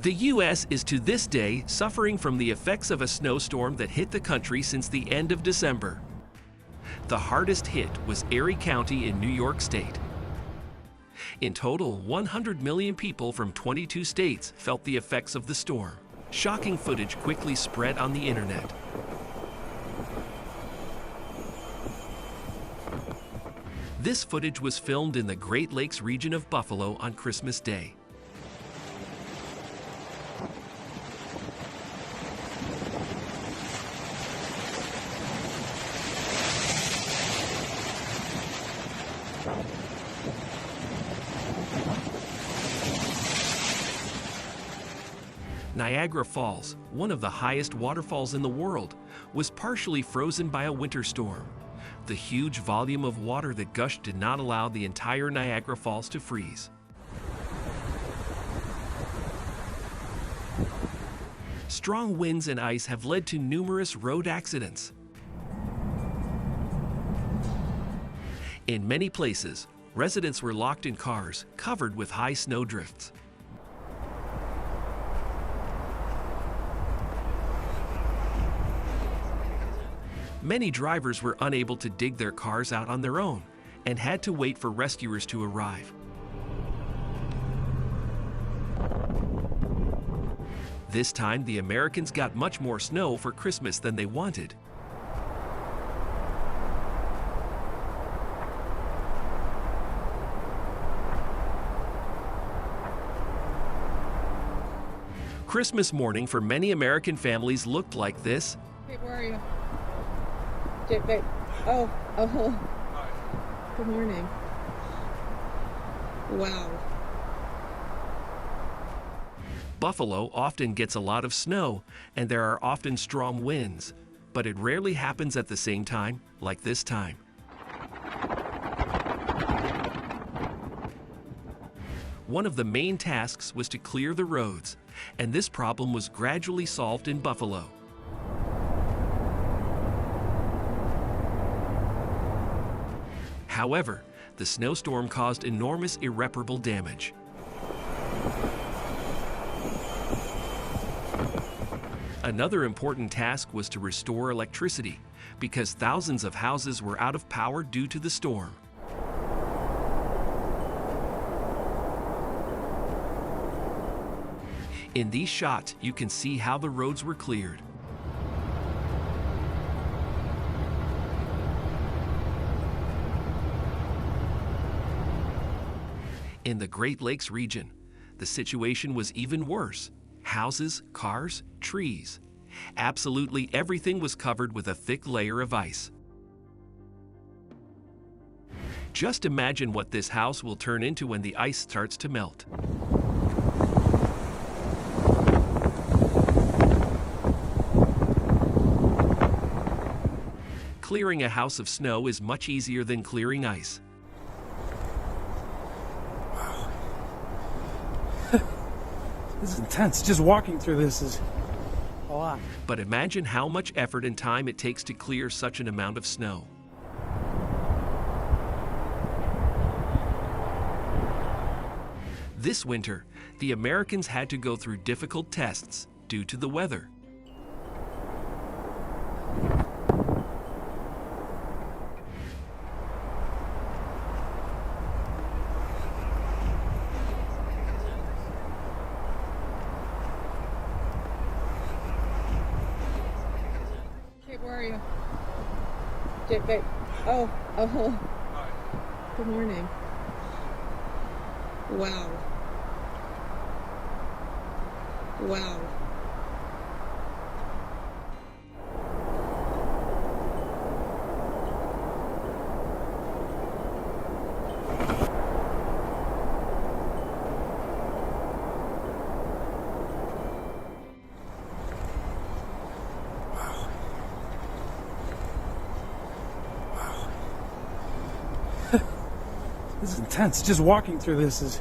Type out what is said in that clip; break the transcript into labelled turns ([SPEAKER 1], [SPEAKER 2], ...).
[SPEAKER 1] The U.S. is to this day suffering from the effects of a snowstorm that hit the country since the end of December. The hardest hit was Erie County in New York State. In total, 100 million people from 22 states felt the effects of the storm. Shocking footage quickly spread on the internet. This footage was filmed in the Great Lakes region of Buffalo on Christmas Day. Niagara Falls, one of the highest waterfalls in the world, was partially frozen by a winter storm. The huge volume of water that gushed did not allow the entire Niagara Falls to freeze. Strong winds and ice have led to numerous road accidents. In many places, residents were locked in cars covered with high snowdrifts. Many drivers were unable to dig their cars out on their own and had to wait for rescuers to arrive. This time, the Americans got much more snow for Christmas than they wanted. Christmas morning for many American families looked like this.
[SPEAKER 2] Hey, where are you? Babe. Oh. Good morning. Wow.
[SPEAKER 1] Buffalo often gets a lot of snow, and there are often strong winds, but it rarely happens at the same time, like this time. One of the main tasks was to clear the roads, and this problem was gradually solved in Buffalo. However, the snowstorm caused enormous irreparable damage. Another important task was to restore electricity, because thousands of houses were out of power due to the storm. In these shots, you can see how the roads were cleared. In the Great Lakes region, the situation was even worse. Houses, cars, trees. Absolutely everything was covered with a thick layer of ice. Just imagine what this house will turn into when the ice starts to melt. Clearing a house of snow is much easier than clearing ice.
[SPEAKER 3] This is intense. Just walking through this is a lot.
[SPEAKER 1] But imagine how much effort and time it takes to clear such an amount of snow. This winter, the Americans had to go through difficult tests due to the weather.
[SPEAKER 2] Where are you? Babe. Oh. Good morning. Wow.
[SPEAKER 3] This is intense. Just walking through this is